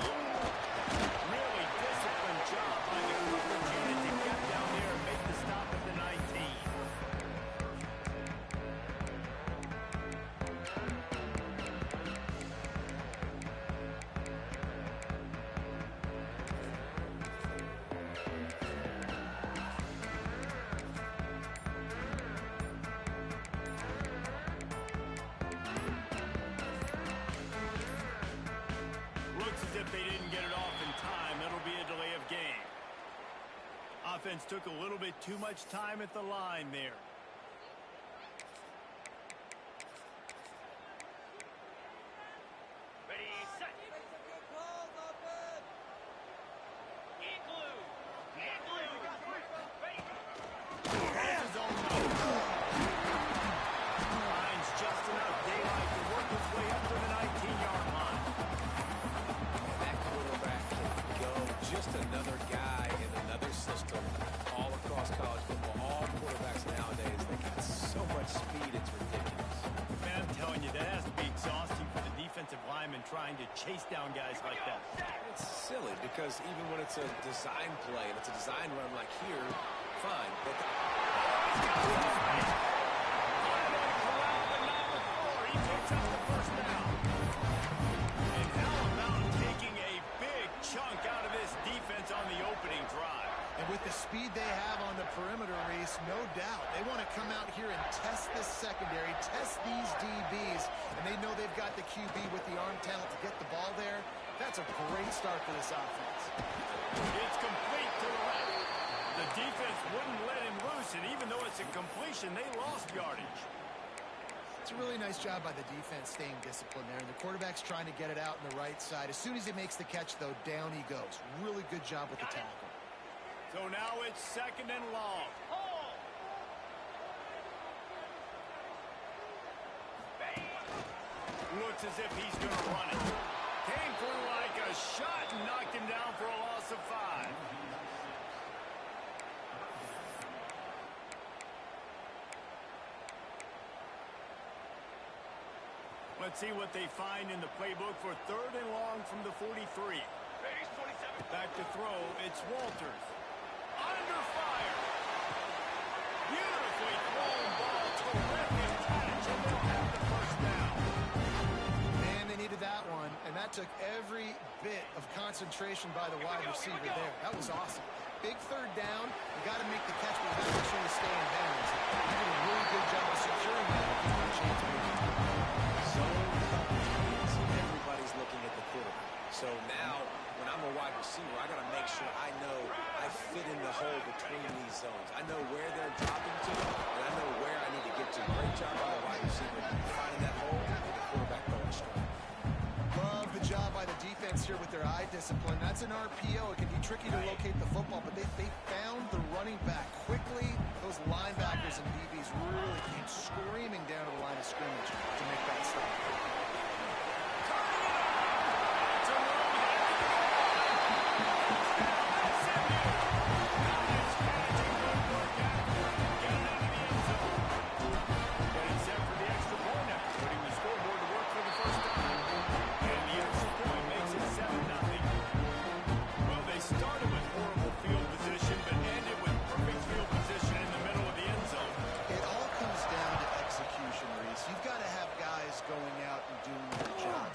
zone. Really disciplined job by the coverage unit to get down there and make the stop at the 19. Looks as if they didn't get it off in time. It'll be a delay of game. Offense took a little bit too much time at the line there. Ready, set. Igloo. Igloo. Ready. His own nose. Finds just enough daylight to work his way up to the 19-yard line. That quarterback can go. Just another guy in another system all across college football. All quarterbacks nowadays, they got so much speed, it's ridiculous. Man, I'm telling you, that has to be exhausting for the defensive lineman trying to chase down guys like that. It's silly because even when it's a design play and it's a design run like here, fine. But He picks up the first down. And how about taking a big chunk out of this defense on the opening drive? And with the speed they have on the perimeter, Reese, no doubt, they want to come out here and test this secondary, test these DBs, and they know they've got the QB with the arm talent to get the ball there. That's a great start for this offense. It's complete to the left. The defense wouldn't let him loose, and even though it's a completion, they lost yardage. It's a really nice job by the defense staying disciplined there, and the quarterback's trying to get it out on the right side. As soon as he makes the catch, though, down he goes. Really good job with the tackle. So now it's second and long. Looks as if he's going to run it. Came through like a shot and knocked him down for a loss of 5. Let's see what they find in the playbook for third and long from the 43. Back to throw, it's Walters. Under fire. Beautifully thrown ball. Terrific catch, and they'll have the first down. Man, they needed that one, and that took every bit of concentration by the wide receiver there. That was awesome. Big third down. You got to make the catch, but you got to make sure you stay in bounds. You did a really good job of securing that. zone coverage, everybody's looking at the quarterback. So now, when I'm a wide receiver, I got to make sure I know I fit in the hole between these zones. I know where they're dropping to, and I know where I need to get to. Great job by the wide receiver finding that hole with the quarterback going straight. Love the job by the defense here with their eye discipline. That's an RPO. It can be tricky to locate the football, but they found the running back quickly. Those linebackers and DBs really came screaming down to the line of scrimmage to make that stop.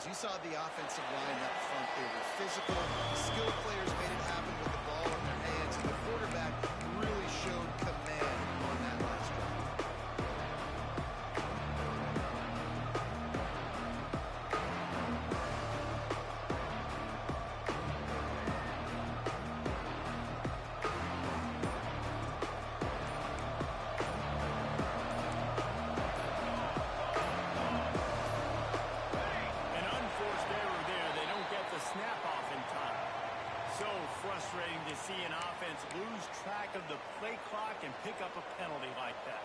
You saw the offensive line up front. They were physical. Skilled players made it happen with the ball in their hands, and the quarterback really showed command on that last drive. Frustrating to see an offense lose track of the play clock and pick up a penalty like that.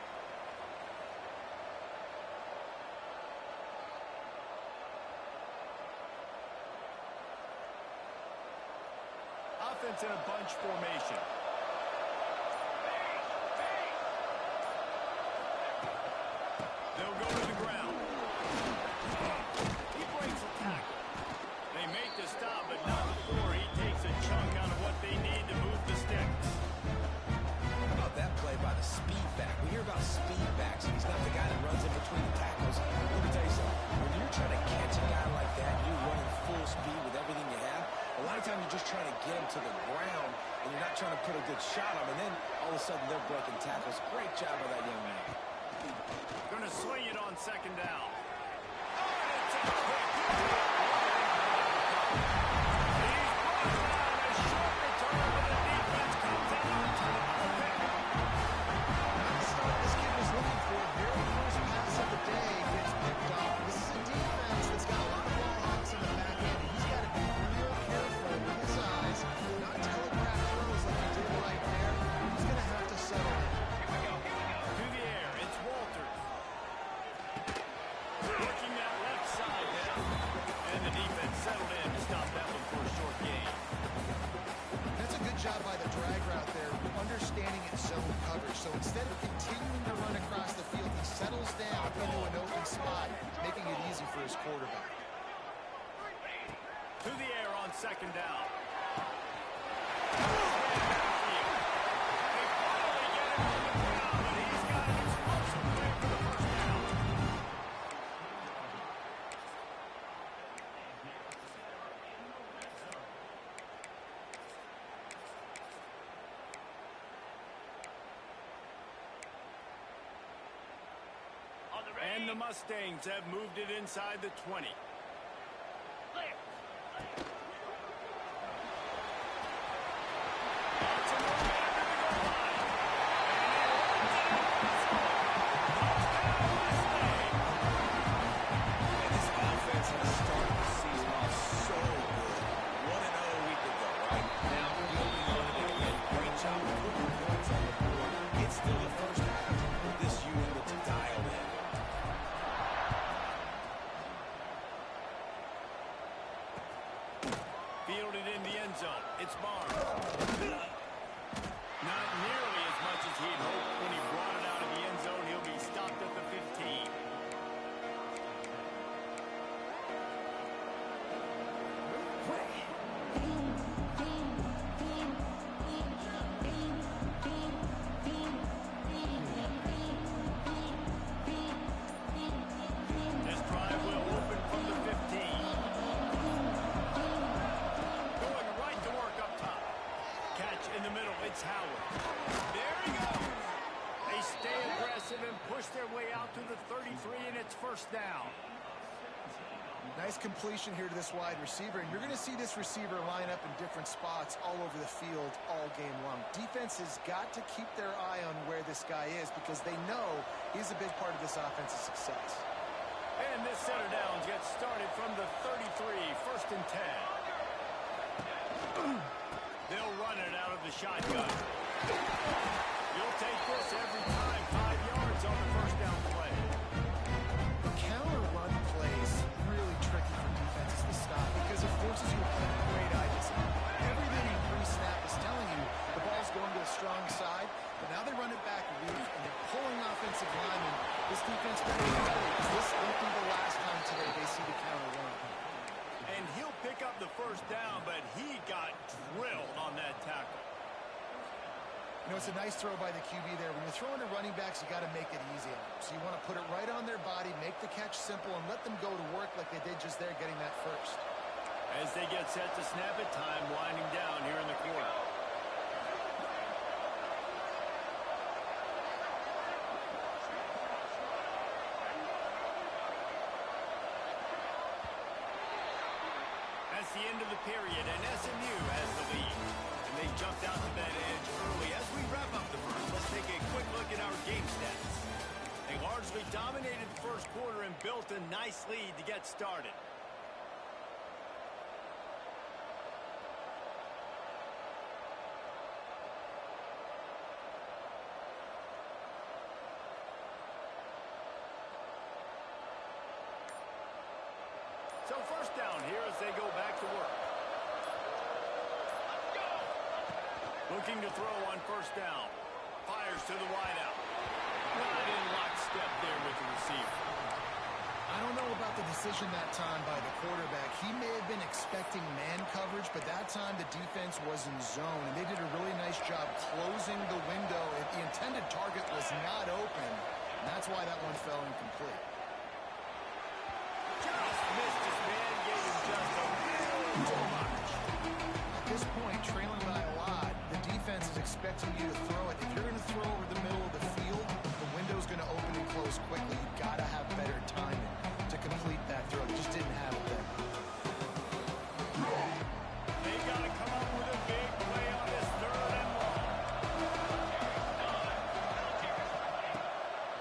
Offense in a bunch formation. They'll go to the ground. He breaks a tackle. They make the stop, but not trying to put a good shot on, and then all of a sudden they're breaking tackles. Great job by that young man. Going to swing it on second down. Oh, and it's a quick. He's brought down a short return, but the defense comes out on top of the pick. Nice start this kid was looking for. Very first pass of the day gets picked off. This is a defense that's got a lot of ball hawks in the back end. He's got to be real careful with his eyes, not telegraph throws like he did right there. He's going to have to settle in. To the air, it's Walters. Working that left side now. And the defense settled in to stop that one for a short gain. That's a good job by the drag route there, understanding its zone coverage. So instead of continuing to run across the field, he settles down into an open spot, making it easy for his quarterback. To the air on second down. And the Mustangs have moved it inside the 20. Fielded in the end zone. It's Barnes. Not nearly as much as he'd hoped when he brought it out of the end zone. He'll be stopped at the 15. This drive will open from the 15. Going right to work up top. Catch in the middle. It's Howard. There he goes. They stay aggressive and push their way out to the 33, and it's first down. Nice completion here to this wide receiver, and you're going to see this receiver line up in different spots all over the field all game long. Defense has got to keep their eye on where this guy is because they know he's a big part of this offense's success. And this center downs gets started from the 33, first and 10. They'll run it out of the shotgun. You'll take this every time. 5 yards on the first down play. The counter run plays really tricky for defenses to stop because it forces you to play great eye discipline. Everything in pre-snap is telling you the ball's going to the strong side, but now they run it back weak and they're pulling offensive linemen. This defense better be ready because this won't be the last time today they see the counter run. And he'll pick up the first down, but he got drilled on that tackle. You know, it's a nice throw by the QB there. When you're throwing to running backs, you got to make it easy on them. So you want to put it right on their body, make the catch simple, and let them go to work like they did just there getting that first. As they get set to snap it, time winding down here in the quarter. That's the end of the period, and SMU has the lead. And they jumped out to that edge early. As we wrap up the first, let's take a quick look at our game stats. They largely dominated the first quarter and built a nice lead to get started. So first down here as they go back to work. Looking to throw on first down. Fires to the wideout. Right in lockstep there with the receiver. I don't know about the decision that time by the quarterback. He may have been expecting man coverage, but that time the defense was in zone, and they did a really nice job closing the window. The intended target was not open, and that's why that one fell incomplete. Just missed his man, gave him just a little too much. At this point, trailing by a lot, the defense expecting you to throw it. If you're going to throw over the middle of the field, the window's going to open and close quickly. You've got to have better timing to complete that throw. They just didn't have it there. They got to come up with a big play on this 3rd and long.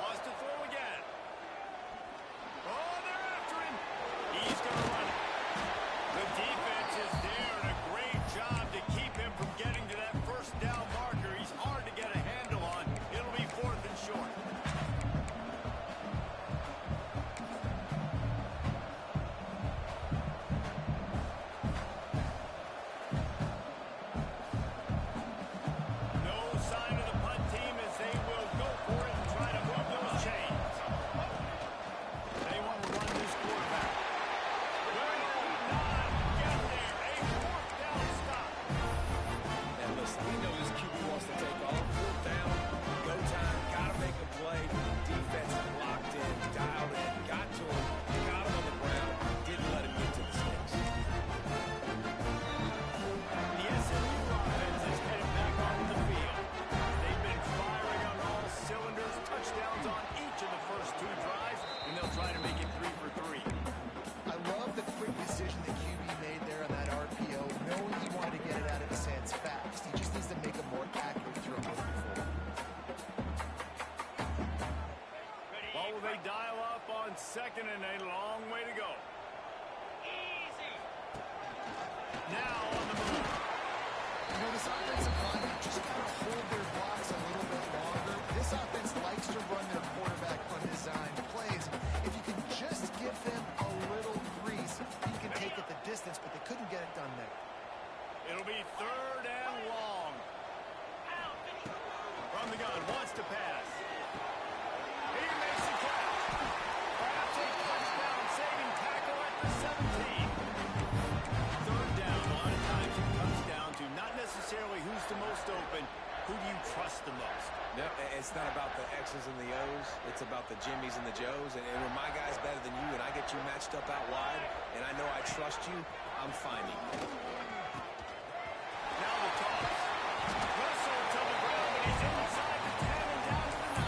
Wants to throw again. Oh, they're after him. He's going to run it. The defense is there, and a great job to keep him from getting to that 1st down marker. He's hard to get a handle on. It'll be 4th and short. No sign of the punt team as they will go for it and try to move those chains. They want to run this quarterback. Will not get there. A 4th down stop. And listen, we know this QB wants to take off. 4th down, go time, got to make a play. Defense locked in, dialed in, got to him, got him on the ground, didn't let him get to the sticks. The SMU offense is headed back onto the field. They've been firing on all cylinders, touchdowns on each of the first 2 drives, and they'll try to make it 3 for 3. I love the quick decision that QB made there on that RPO, knowing he wanted to get it out of his hands fast. He just needs to make a more accurate throw moving forward. What will they dial up on 2nd and a long way to go? Easy. Now on the move. You know, this offensive line, you just got to hold their blocks a little bit longer. This offense likes to run their quarterback undesigned plays. If you can just give them a little grease, you can take it the distance, but they couldn't get it done there. It'll be 3rd and long. From the gun, wants to pass. He makes the catch. Perhaps a touchdown, saving tackle at the 17. 3rd down, a lot of times it comes down to not necessarily who's the most open, who do you trust the most? No, it's not about the X's and the O's. It's about the Jimmies and the Joes. And when my guy's better than you and I get you matched up out wide and I know I trust you, I'm finding you. Now the toss. Russell to the ground, but he's inside the 10 and down to the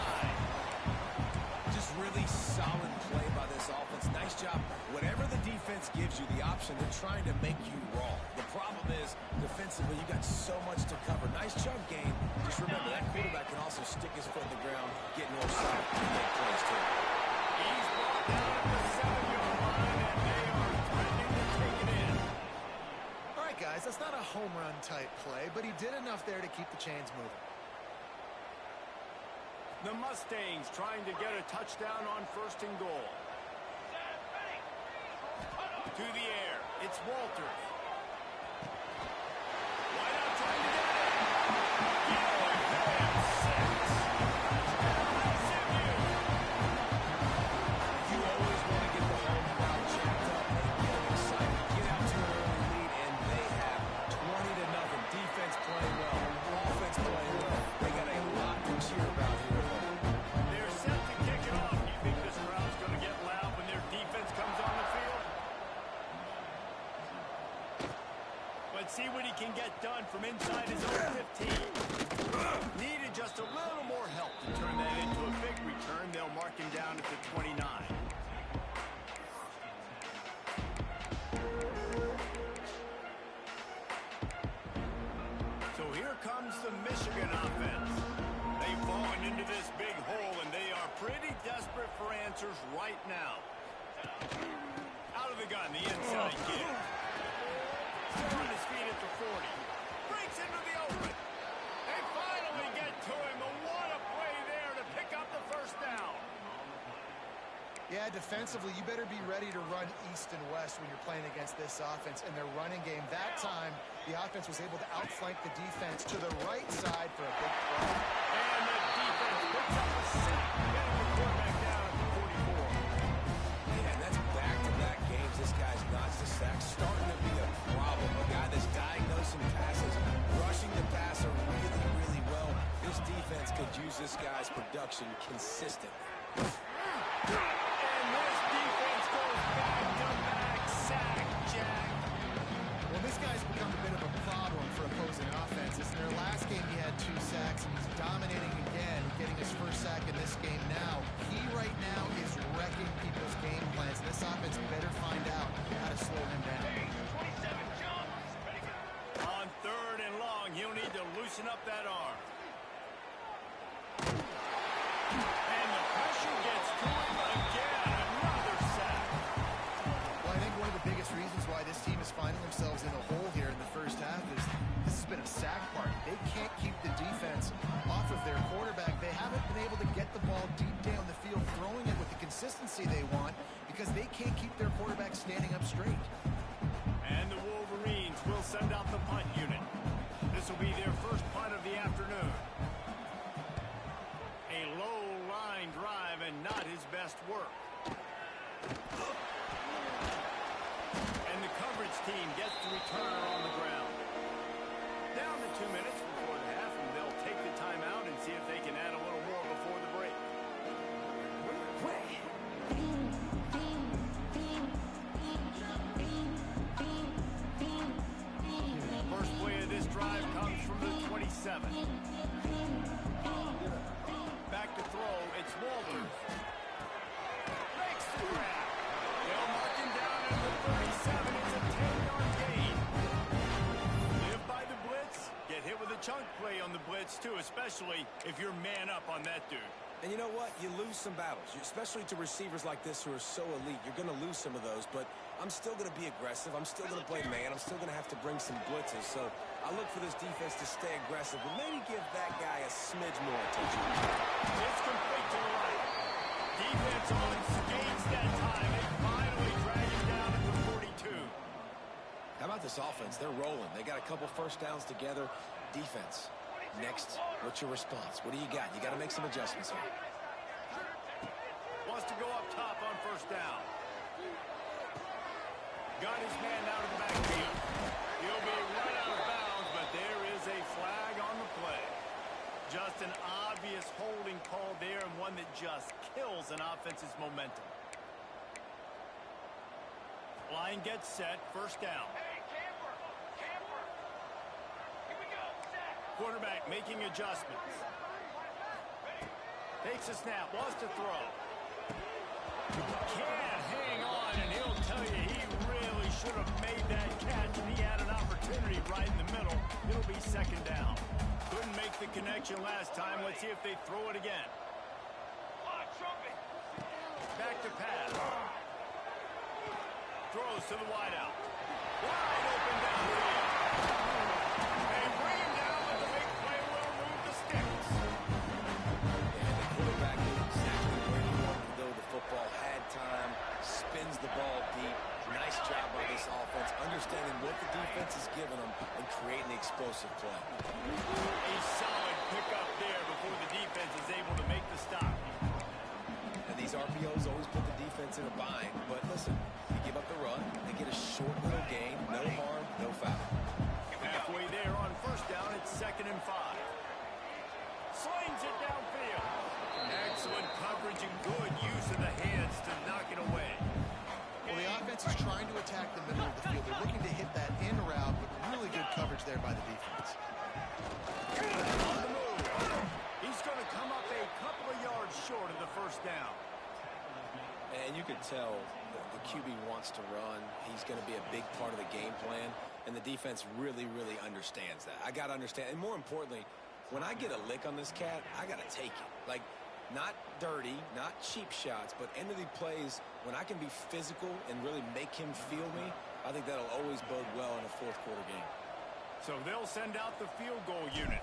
9. Just really solid play by this offense. Nice job. Whatever the defense gives you the option, they're trying to make you wrong. The problem is, defensively, you got so much to cover. Nice chunk game. Just remember, that quarterback can also stick his foot in the ground, get north side, and make plays too. He's brought down at the 7-yard line, and they are threatening to take it in. All right, guys, that's not a home run type play, but he did enough there to keep the chains moving. The Mustangs trying to get a touchdown on 1st and goal. To the air. It's Walters. Why not trying to get it? Gilliam, 6. SMU. You always want to get the home crowd jacked up and get them excited. Get out to an early lead, and they have 20-0. Defense playing well. Offense playing well. They got a lot to cheer about here. They're set to kick it off. You think this crowd's going to get loud when their defense comes on the field? But see what he can get done from inside his own 15. Needed just a little more help to turn that into a big return. They'll mark him down at the 29. So here comes the Michigan offense. They've fallen into this big hole, and they are pretty desperate for answers right now. Out of the gun, the inside kick. Still on his feet at the 40. Breaks into the open. They finally get to him. But what a play there to pick up the 1st down. Yeah, defensively, you better be ready to run east and west when you're playing against this offense and their running game. That time, the offense was able to outflank the defense to the right side for a big play. And the defense picks up a sack, getting the quarterback down at the 44. Man, that's back-to-back games. This guy's notched the sack. Starting to be a problem. A guy that's diagnosing passes, rushing the passer really, really well. This defense could use this guy's production consistently. And this defense goes back-to-back sack, Jack. Well, this guy's become a bit of a problem for opposing offenses. In their last game, he had 2 sacks. dominating again, getting his first sack in this game now. He right now is wrecking people's game plans. This offense better find out how to slow him down. 27 jumps. Ready, go. On 3rd and long, he'll need to loosen up that arm. And the pressure gets to him again. Another sack. Well, I think one of the biggest reasons why this team is finding themselves in a hole here in the first half is this has been a sack party. They can't keep the defense off of their quarterback. They haven't been able to get the ball deep down the field, throwing it with the consistency they want because they can't keep their quarterback standing up straight. And the Wolverines will send out the punt unit. This will be their first punt of the afternoon. A low line drive and not his best work. And the coverage team gets the returner on the ground. Down to 2 minutes before the half, and they'll take the timeout and see if they can add a little more before the break. First play of this drive comes from the 27. Back to throw, it's Walters. Makes the grab. They'll mark him down at the 37. It's a 10-yard gain. Live by the blitz. Get hit with a chunk play on the blitz, too, especially if you're man up on that dude. And you know what? You lose some battles, especially to receivers like this who are so elite. You're going to lose some of those, but I'm still going to be aggressive. I'm still going to play man. I'm still going to have to bring some blitzes. So I look for this defense to stay aggressive, but maybe give that guy a smidge more attention. It's complete to the right. Defense on skates that time. They finally drag him down at the 42. How about this offense? They're rolling. They got a couple first downs together. Defense. Next, what's your response? What do you got? You got to make some adjustments here. Wants to go up top on first down. Got his man out of the backfield. He'll be right out of bounds, but there is a flag on the play. Just an obvious holding call there, and one that just kills an offense's momentum. Line gets set, first down. Hey, camper. Camper. Here we go. Set. Quarterback making adjustments. Takes a snap, wants to throw. Can't hang on, and he'll tell you he really should have made that catch, and he had an opportunity right in the middle. It'll be second down. Couldn't make the connection last time. Let's see if they throw it again. Trumpet. Back to pass. Throws to the wideout. Wide open downfield. They bring him down, but the big play will move the sticks. And the quarterback did exactly where he wanted to go. The football had time, spins the ball deep. Nice job by this offense, understanding what the defense is giving them and creating the explosive play. A solid pickup there before the defense is able to make the stop. And these RPOs always put the defense in a bind. But listen, you give up the run, they get a short little gain, no harm, no foul. Halfway there on first down, it's 2nd and 5. Slings it downfield. Excellent coverage and good use of the hands to knock it away. Well, the offense is trying to attack the middle of the field. They're looking to hit that in route, but really good coverage there by the defense. On the move. He's going to come up a couple of yards short of the first down. And you can tell the QB wants to run. He's going to be a big part of the game plan, and the defense really, really understands that. I got to understand, and more importantly, when I get a lick on this cat, I got to take it. Like, not dirty, not cheap shots, but end of the plays, when I can be physical and really make him feel me, I think that'll always bode well in a fourth quarter game. So they'll send out the field goal unit.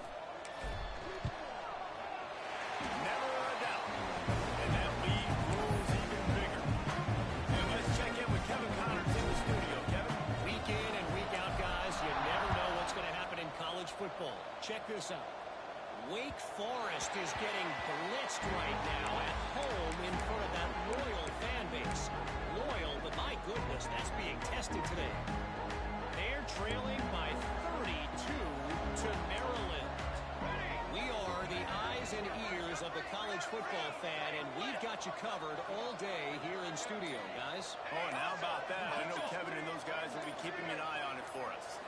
Never a doubt. And that lead grows even bigger. And let's check in with Kevin Connors in the studio. Kevin? Week in and week out, guys, you never know what's going to happen in college football. Check this out. Wake Forest is getting blitzed right now at home in front of that loyal fan base. Loyal, but my goodness, that's being tested today. They're trailing by 32 to Maryland. We are the eyes and ears of the college football fan, and we've got you covered all day here in studio, guys. Oh, and how about that? I know Kevin and those guys will be keeping an eye on it for us.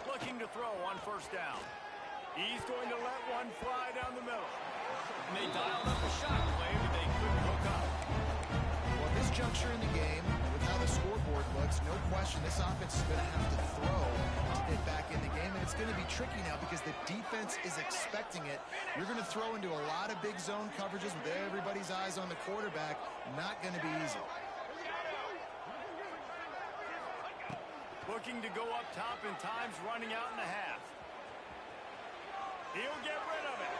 Looking to throw on first down. He's going to let one fly down the middle. And they dialed up a shot play that they couldn't hook up. Well, at this juncture in the game, with how the scoreboard looks, no question this offense is going to have to throw to get back in the game. And it's going to be tricky now because the defense is expecting it. You're going to throw into a lot of big zone coverages with everybody's eyes on the quarterback. Not going to be easy. Looking to go up top, and time's running out in the half. He'll get rid of it.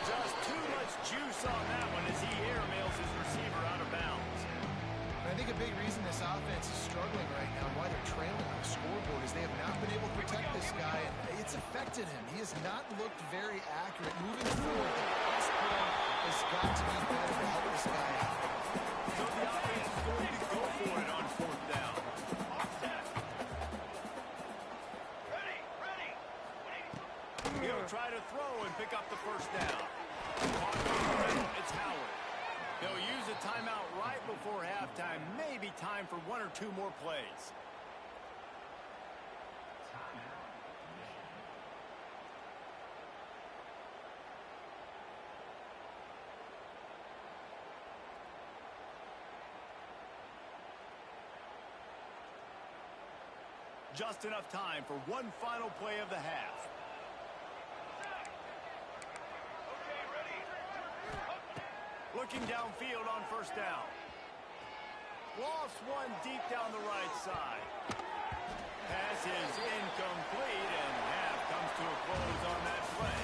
Just too much juice on that one as he airmails his receiver out of bounds. I think a big reason this offense is struggling right now and why they're trailing on the scoreboard is they have not been able to protect this guy, and it's affected him. He has not looked very accurate. Moving forward, the pass play has got to be better to help this guy out. So the offense is going to go for it on fourth down. He'll try to throw and pick up the first down. It's Howard. They'll use a timeout right before halftime. Maybe time for one or two more plays. Just enough time for one final play of the half. Looking downfield on first down. Lost one deep down the right side. Pass is incomplete, and half comes to a close on that play.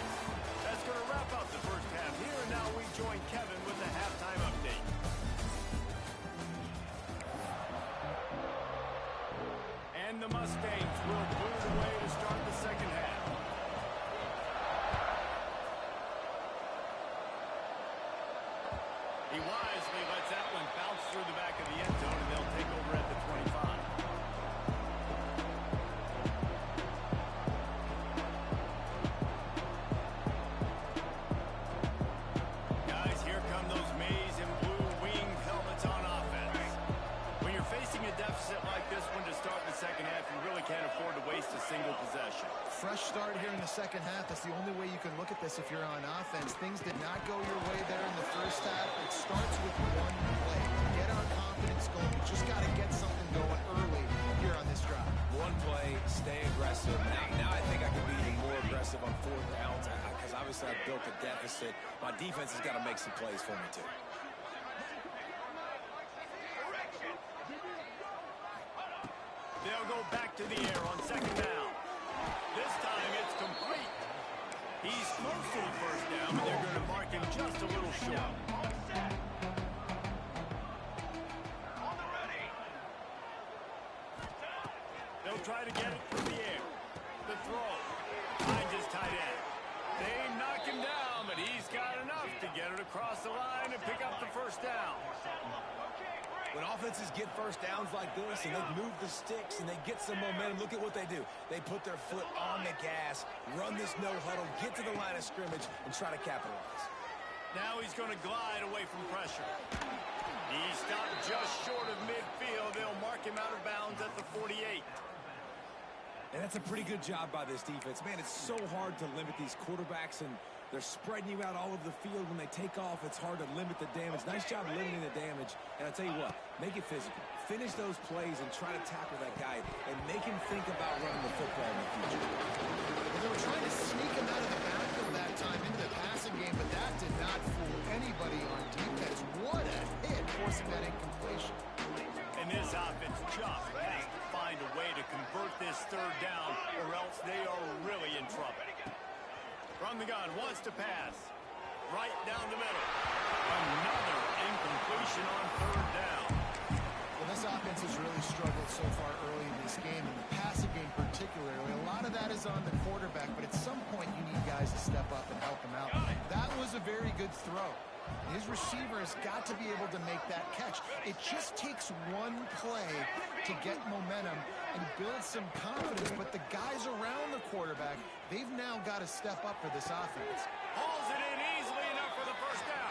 That's going to wrap up the first half here, and now we join Kevin with the halftime update. And the Mustangs will move away to start the second half. He wisely lets that one bounce through the back of the end zone, and they'll take over at the 25. Guys, here come those maize and blue winged helmets on offense. When you're facing a deficit like this one to start the second half, you really can't afford to waste a single possession. Fresh start here in the second half. That's the only way you can look at this if you're on offense. Things did not go your way there in the first half. It starts with one play. To get our confidence going, we just got to get something going early here on this drive. One play, stay aggressive. Now I think I can be even more aggressive on fourth downs because obviously I built a deficit. My defense has got to make some plays for me too. They'll go back to the air on second down. This time it's complete. He's close to the first down, but they're going to mark him just a little short. They'll try to get it through the air. The throw. Finds his tight end. They knock him down, but he's got enough to get it across the line and pick up the first down. When offenses get first downs like this and they move the sticks and they get some momentum, look at what they do. They put their foot on the gas, run this no huddle, get to the line of scrimmage, and try to capitalize. Now he's going to glide away from pressure. He stopped just short of midfield. They'll mark him out of bounds at the 48. And that's a pretty good job by this defense. Man, it's so hard to limit these quarterbacks, and they're spreading you out all over the field. When they take off, it's hard to limit the damage. Nice job limiting the damage. And I'll tell you what, make it physical. Finish those plays and try to tackle that guy and make him think about running the football in the future. They were trying to sneak him out of the backfield that time into the passing game, but that did not fool anybody on defense. What a hit, forcing that incompletion. And this offense just has to find a way to convert this third down, or else they are really in trouble. From the gun, wants to pass. Right down the middle. Another incompletion on third down. Well, this offense has really struggled so far early in this game, and the passing game particularly. A lot of that is on the quarterback, but at some point you need guys to step up and help him out. That was a very good throw. His receiver has got to be able to make that catch. It just takes one play to get momentum and build some confidence, but the guys around the quarterback, they've now got to step up for this offense. Hauls it in easily enough for the first down.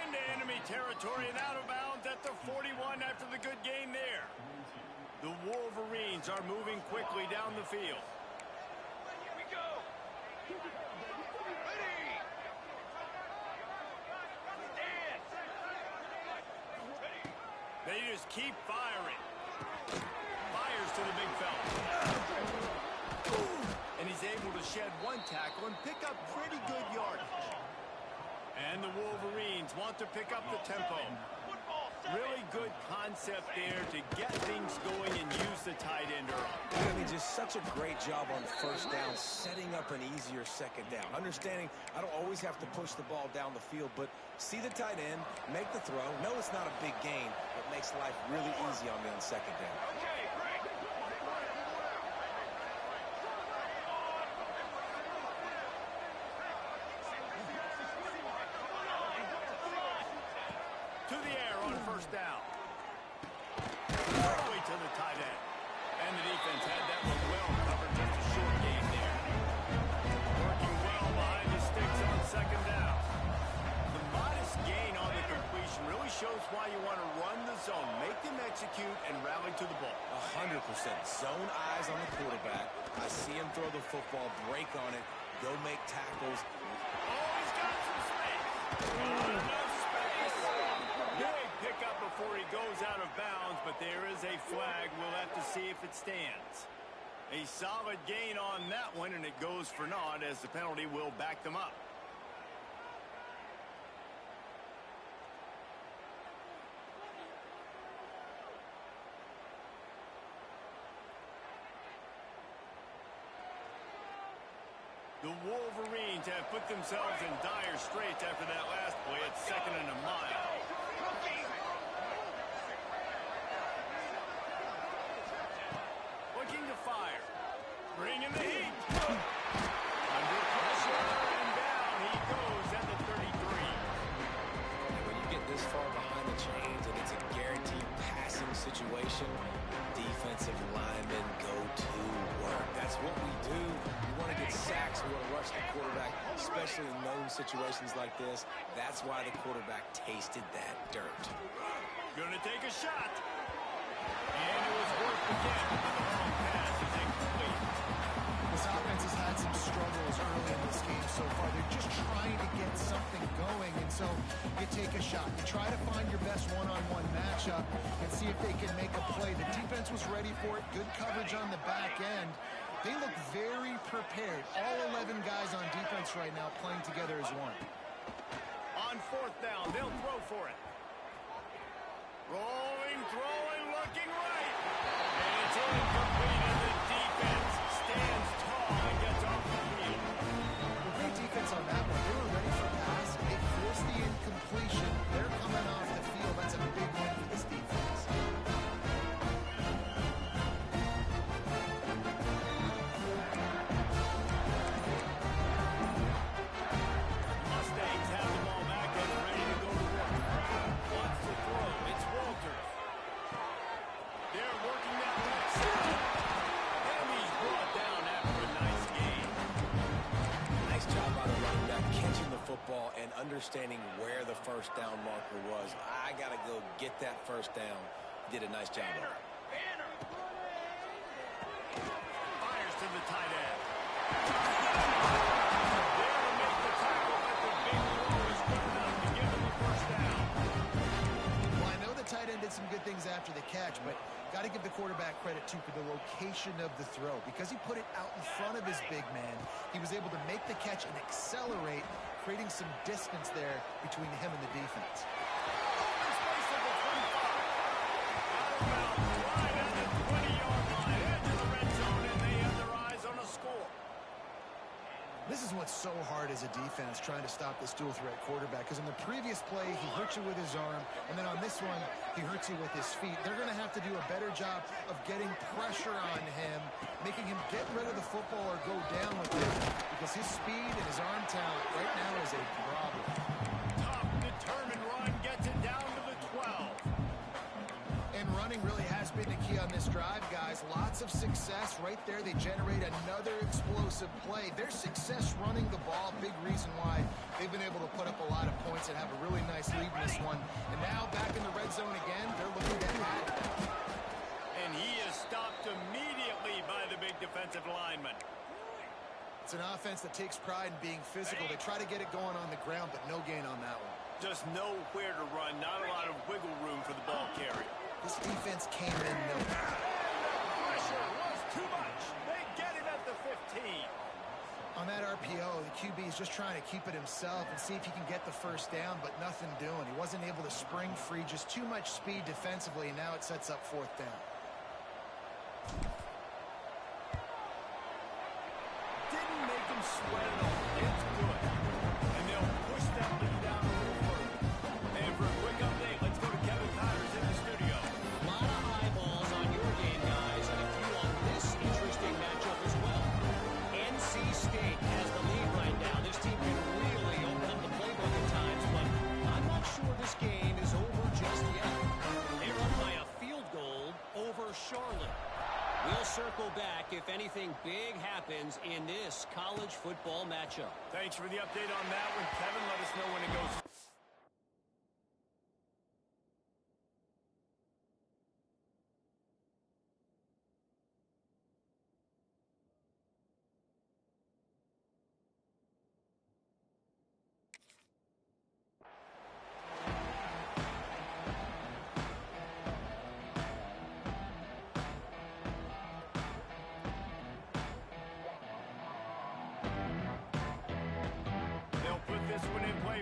Into enemy territory and out of bounds at the 41 after the good gain there. The Wolverines are moving quickly down the field. Here we go. just keep firing. Fires to the big fella. And he's able to shed one tackle and pick up pretty good yardage. And the Wolverines want to pick up the tempo. Really good concept there to get things going and use the tight end early. I mean, just such a great job on first down, setting up an easier second down. Understanding I don't always have to push the ball down the field, but see the tight end, make the throw. No, it's not a big gain, but makes life really easy on me on second down. To the air on first down. Early to the tight end. And the defense had that one well covered. Just a short gain there. Working well behind the sticks on second down. The modest gain on the completion really shows why you want to run the zone. Make them execute and rally to the ball. 100%. Zone eyes on the quarterback. I see him throw the football, break on it, go make tackles. Oh, he's got some space. Enough space. Big pickup before he goes out of bounds, but there is a flag. We'll have to see if it stands. A solid gain on that one, and it goes for naught as the penalty will back them up. The Wolverines have put themselves in dire straits after that last play. It's 2nd and a mile. Looking to fire. Bringing the heat. Under pressure and down he goes at the 33. And when you get this far behind the chains and it's a guaranteed passing situation, defensive linemen go to work. That's what we do. We want to get sacks. We want to rush the quarterback, especially in known situations like this. That's why the quarterback tasted that dirt. Gonna take a shot. And it was worth the get. The long pass is incomplete. This offense has had some struggles early in this game so far. They're just trying to get something going, and so you take a shot. You try to find your best one-on-one matchup and see if they can make a play. The defense was ready for it. Good coverage on the back end. They look very prepared. All 11 guys on defense right now playing together as one. On 4th down, they'll throw for it. Rolling, throwing, looking right. And it's incomplete, and the defense stands tall and gets off the field. Well, great defense on that one. They were ready for pass. They forced the incompletion. They're coming off the field. That's a big win for this defense. Mustangs have the ball back and ready to go to work. Wants to throw. It's Walters. They're working that left side. And he's brought down after a nice gain. Nice job by the running back catching the football and understanding where the first down marker was. I got to go get that first down. Did a nice job of it. Fires to the tight end. There to make the tackle, but the big throw is good enough to give him the first down. Well, I know the tight end did some good things after the catch, but got to give the quarterback credit, too, for the location of the throw. Because he put it out in front of his big man, he was able to make the catch and accelerate, creating some distance there between him and the defense. Space of the 25. Out of bounds, right at the 20-yard line, edge of the red zone, and they have their eyes on a score. This is what's so hard as a defense, trying to stop this dual threat quarterback, because in the previous play, he hurt you with his arm, and then on this one, he hurts you with his feet. They're going to have to do a better job of getting pressure on him, making him get rid of the football or go down with it, because his speed and his arm talent right now is a problem. Tough, determined run gets it down to the 12. And running really has been the key on this drive, guys. Lots of success right there. They generate another explosive play. Their success running the ball, big reason why they've been able to put up a lot of points and have a really nice lead in this one. And now back in the red zone again, they're looking to add. And he is stopped immediately by the big defensive lineman. It's an offense that takes pride in being physical. They try to get it going on the ground, but no gain on that one. Just nowhere to run, not a lot of wiggle room for the ball carrier. This defense came in milking. Pressure was too much. They get him at the 15. On that RPO, the QB is just trying to keep it himself and see if he can get the first down, but nothing doing. He wasn't able to spring free, just too much speed defensively, and now it sets up fourth down. Didn't make him sweat at all. It's good. And they'll push that lead down a little further. And for a quick update, let's go to Kevin Connors in the studio. A lot of eyeballs on your game, guys, and a few on this interesting matchup as well. NC State has the lead right now. This team can really open up the playbook at times, but I'm not sure this game is over just yet. They're up by a field goal over Charlotte. We'll circle back if anything big happens in this college football matchup. Thanks for the update on that one, Kevin. Let us know when it goes.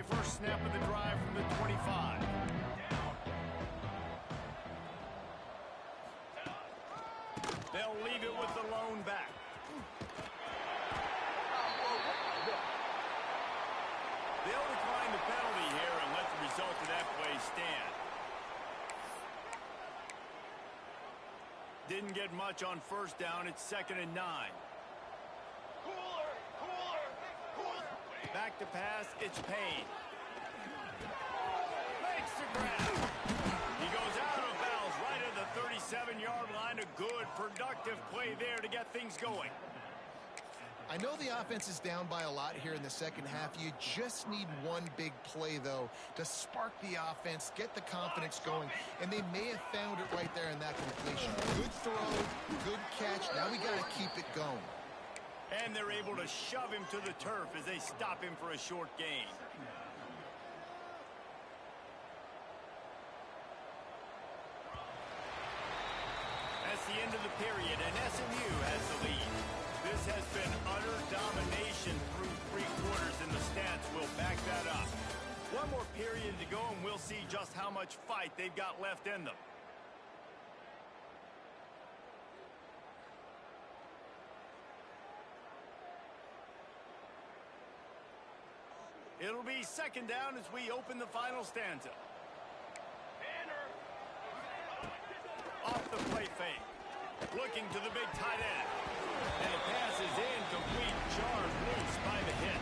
First snap of the drive from the 25. They'll leave it with the lone back. They'll decline the penalty here and let the result of that play stand. Didn't get much on first down. It's 2nd and 9. Back to pass, it's Payne. Makes the grab. He goes out of bounds right at the 37-yard line. A good, productive play there to get things going. I know the offense is down by a lot here in the second half. You just need one big play, though, to spark the offense, get the confidence going, and they may have found it right there in that completion. Good throw, good catch. Now we got to keep it going. And they're able to shove him to the turf as they stop him for a short gain. That's the end of the period, and SMU has the lead. This has been utter domination through 3 quarters, and the stats will back that up. One more period to go, and we'll see just how much fight they've got left in them. It'll be 2nd down as we open the final stanza. Off the play fake. Looking to the big tight end. And the pass is incomplete. Jarred loose by the hit.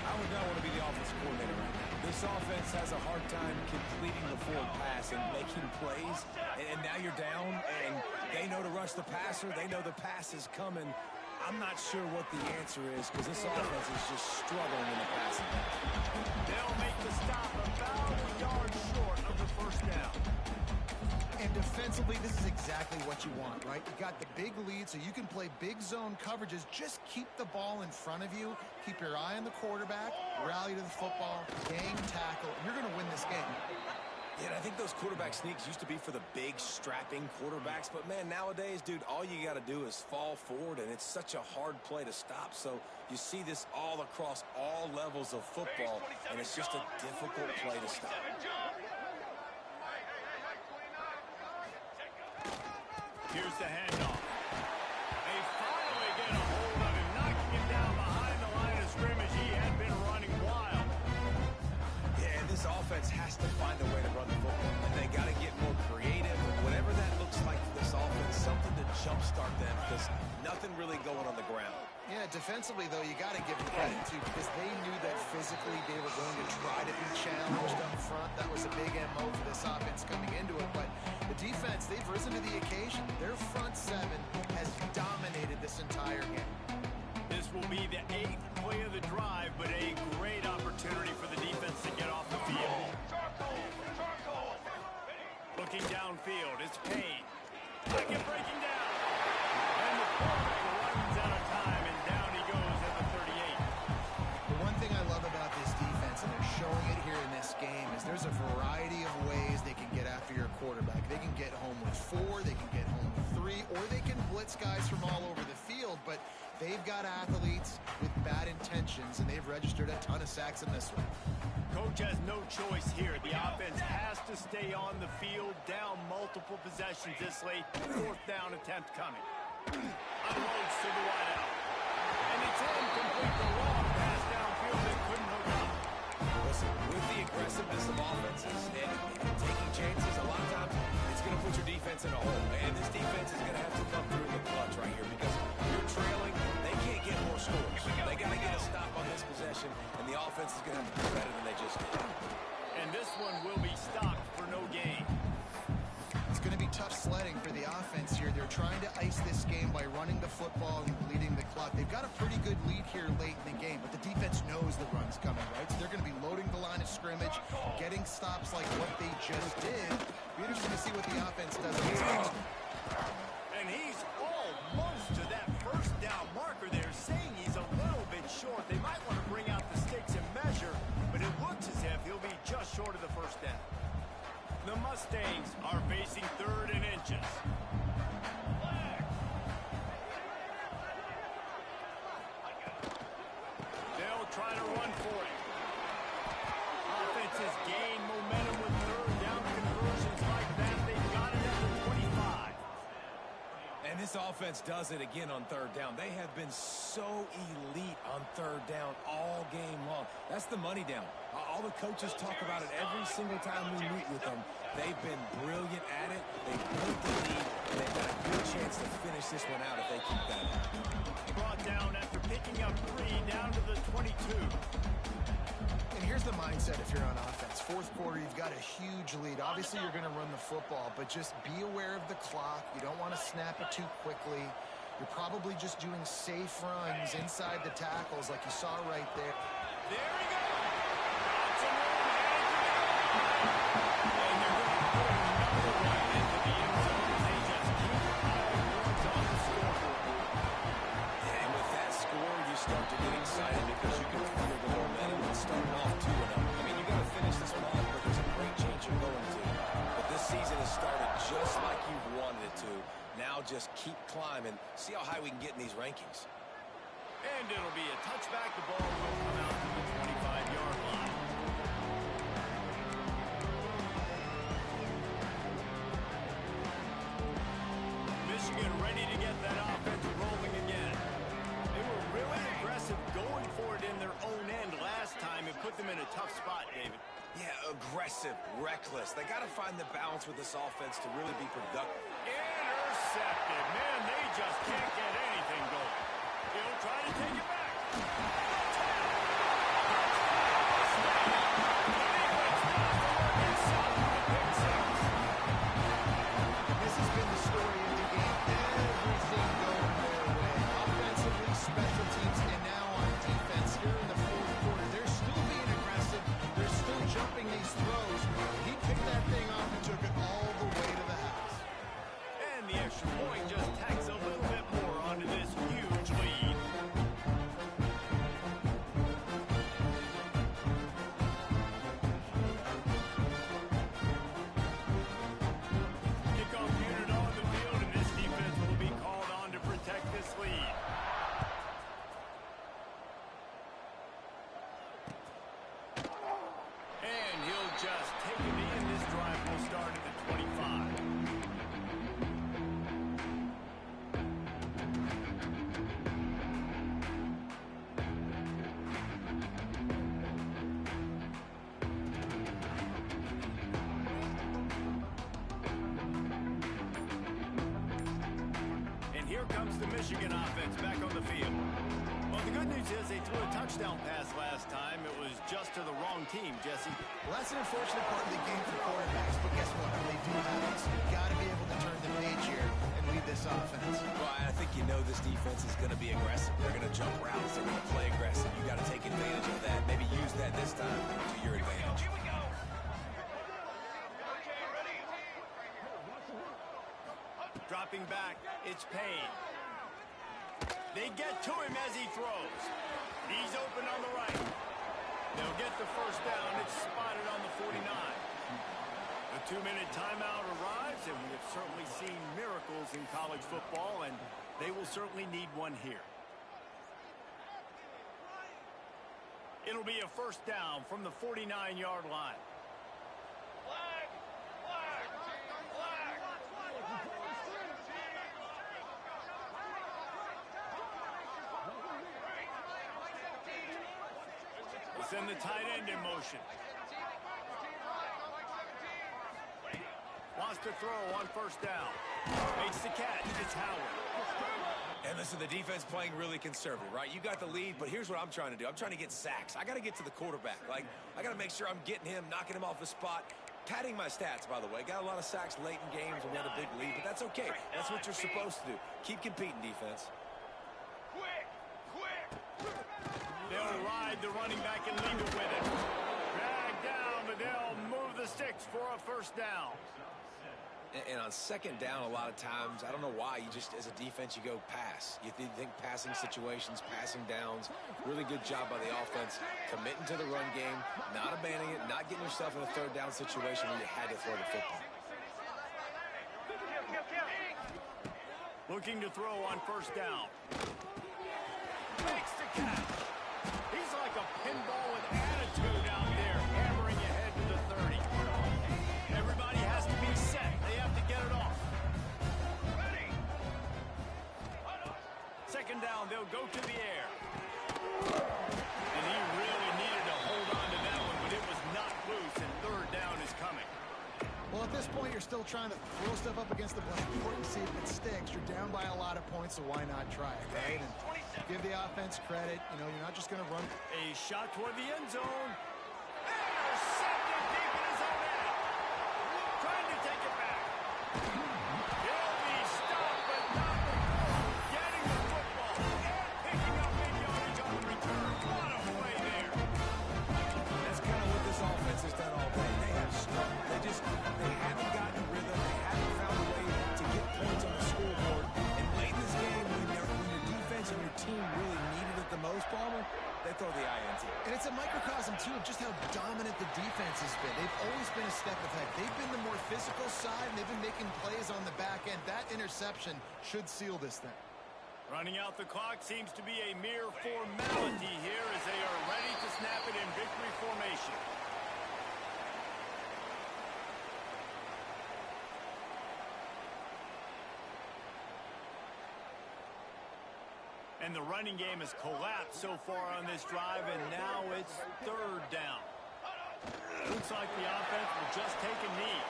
I would not want to be the offensive coordinator right now. This offense has a hard time completing the forward pass and making plays. And now you're down, and they know to rush the passer. They know the pass is coming. I'm not sure what the answer is because this offense is just struggling in the passing. They'll make the stop about a yard short of the first down. And defensively, this is exactly what you want, right? You got the big lead, so you can play big zone coverages. Just keep the ball in front of you. Keep your eye on the quarterback. Rally to the football. Gang tackle. You're going to win this game. Yeah, and I think those quarterback sneaks used to be for the big, strapping quarterbacks. But, man, nowadays, dude, all you got to do is fall forward, and it's such a hard play to stop. So you see this all across all levels of football, and it's just a difficult play to stop. Here's the handoff. They finally get a hold of him, knocking him down behind the line of scrimmage. He had been running wild. Yeah, and this offense has to find a way to run the football. And they got to get more creative. Whatever that looks like for this offense, something to jumpstart them because nothing really going on the ground. Yeah, defensively, though, you got to give them credit, too, because they knew that physically they were going to try to be challenged up front. That was a big MO for this offense coming into it. But the defense, they've risen to the occasion. Their front 7 has dominated this entire game. This will be the 8th play of the drive, but a great opportunity for the defense to get off the field. Looking downfield, it's Payne. Pocket breaking down. And the quarterback runs out of time, and down he goes at the 38. The one thing I love about this defense, and they're showing it here in this game, is there's a variety of ways they can get after your quarterback. blitz guys from all over the field, but they've got athletes with bad intentions, and they've registered a ton of sacks in this one. Coach has no choice here. The offense has to stay on the field, down multiple possessions this late. Fourth down attempt coming. Unloads to the wideout. And it's incomplete. The long pass downfield that couldn't hook up. Listen, with the aggressiveness of offenses and taking chances, a lot of times it's going to put your defense in a hole. And this defense is going to have to come through in the clutch right here because you're trailing. They can't get more scores. They got to get a stop on this possession, and the offense is going to have to do better than they just did. And this one will be stopped for no gain. It's going to be tough sledding for the offense here. They're trying to ice this game by running the football and bleeding the clock. They've got a pretty good lead here late in the game, but the defense knows the run's coming, right? So they're going to be loading the line of scrimmage, getting stops like what they just did. Be interesting to see what the offense does against them. And he's almost to that first down marker there, saying he's a little bit short. They might want to bring out the sticks and measure, but it looks as if he'll be just short of the first down. The Mustangs are facing 3rd and inches. They'll try to run for it. Offenses gain momentum with 3rd down conversions like that. They've got it at the 25. And this offense does it again on 3rd down. They have been so elite on 3rd down all game long. That's the money down. All the coaches talk about it every single time we meet with them. They've been brilliant at it. They've built the lead, and they've got a good chance to finish this one out if they keep that up. Brought down after picking up 3 down to the 22. And here's the mindset if you're on offense. 4th quarter, you've got a huge lead. Obviously, you're going to run the football, but just be aware of the clock. You don't want to snap it too quickly. You're probably just doing safe runs inside the tackles like you saw right there. There we go. Johnson and they're going to put another one into the end zone as they just keep piling points on the scoreboard. And with that score, you start to get excited because you can feel the momentum and starting off 2-0. I mean, you got to finish this one off, but there's a great chance you're going to. But this season has started just like you've wanted it to. Now just keep climbing. See how high we can get in these rankings. And it'll be a touchback. The ball will come out to the 25-yard line. Michigan ready to get that offense rolling again. They were really aggressive going for it in their own end last time. It put them in a tough spot, David. Yeah, aggressive, reckless. They got to find the balance with this offense to really be productive. Intercepted. Man, they just can't get anything going. He'll try to take it back. This has been the story of the game. Everything going their way. Offensively, special teams, and now on defense here in the 4th quarter. They're still being aggressive. They're still jumping these throws. He picked that thing off and took it all the way to the house. And the extra point just tacks a little bit more onto this huge lead. Kickoff unit on the field, and this defense will be called on to protect this lead. And he'll just take it in. This drive will start at the 25. And here comes the Michigan offense back on the field. Well, the good news is they threw a touchdown pass last time. It was just to the wrong team, Jesse. Well, that's an unfortunate part of the game for quarterbacks, but guess what? They do have it, so you've got to be able to turn the page here and lead this offense. Well, I think you know this defense is going to be aggressive. They're going to jump routes. They're going to play aggressive. You got to take advantage of that. Maybe use that this time to your advantage. Here we go. Dropping back, it's Payne. They get to him as he throws. He's open on the right. They'll get the first down. It's spotted on the 49. The 2-minute timeout arrives, and we have certainly seen miracles in college football, and they will certainly need one here. It'll be a first down from the 49-yard line. Flag! Flag! Flag! We'll send the tight end in motion. Wants to throw on first down. Makes the catch. It's Howard. And listen, the defense playing really conservative, right? You got the lead, but here's what I'm trying to do. I'm trying to get sacks. I got to get to the quarterback. Like, I got to make sure I'm getting him, knocking him off the spot. Padding my stats, by the way. Got a lot of sacks late in games when we had a big lead, but that's okay. That's what you're supposed to do. Keep competing, defense. Quick! Quick! They'll ride the running back and leave it with it. Drag down, but they'll move the sticks for a first down. And on second down, a lot of times, I don't know why, you just, as a defense, you go pass. You think passing situations, passing downs. Really good job by the offense, committing to the run game, not abandoning it, not getting yourself in a third down situation where you had to throw the football. Looking to throw on first down. Makes the catch. He's like a pinball with attitude out there, hammering ahead to the 30. Everybody has to be set. They have to get it off. Ready! Second down, they'll go to the air. And he really needed to hold on to that one, but it was not loose, and third down is coming. Well, at this point, you're still trying to throw stuff up against the blackboard and see if it sticks. You're down by a lot of points, so why not try it, right? And give the offense credit. You know, you're not just going to run. A shot toward the end zone. Intercepted deep in his own end. Trying to take it back. He'll be stopped, but not before getting the football and picking up big yardage on the return. What a play there. That's kind of what this offense has done all day. They have struggled. They haven't gotten a rhythm. They haven't found a way to get points on the scoreboard. And late in this game, when your defense and your team really needed it the most, Palmer, they throw the INT. And it's a microcosm, too, of just how dominant the defense has been. They've always been a step ahead. They've been the more physical side, and they've been making plays on the back end. That interception should seal this thing. Running out the clock seems to be a mere formality here as they are ready to snap it in victory formation. And the running game has collapsed so far on this drive, and now it's third down. Looks like the offense will just take a knee.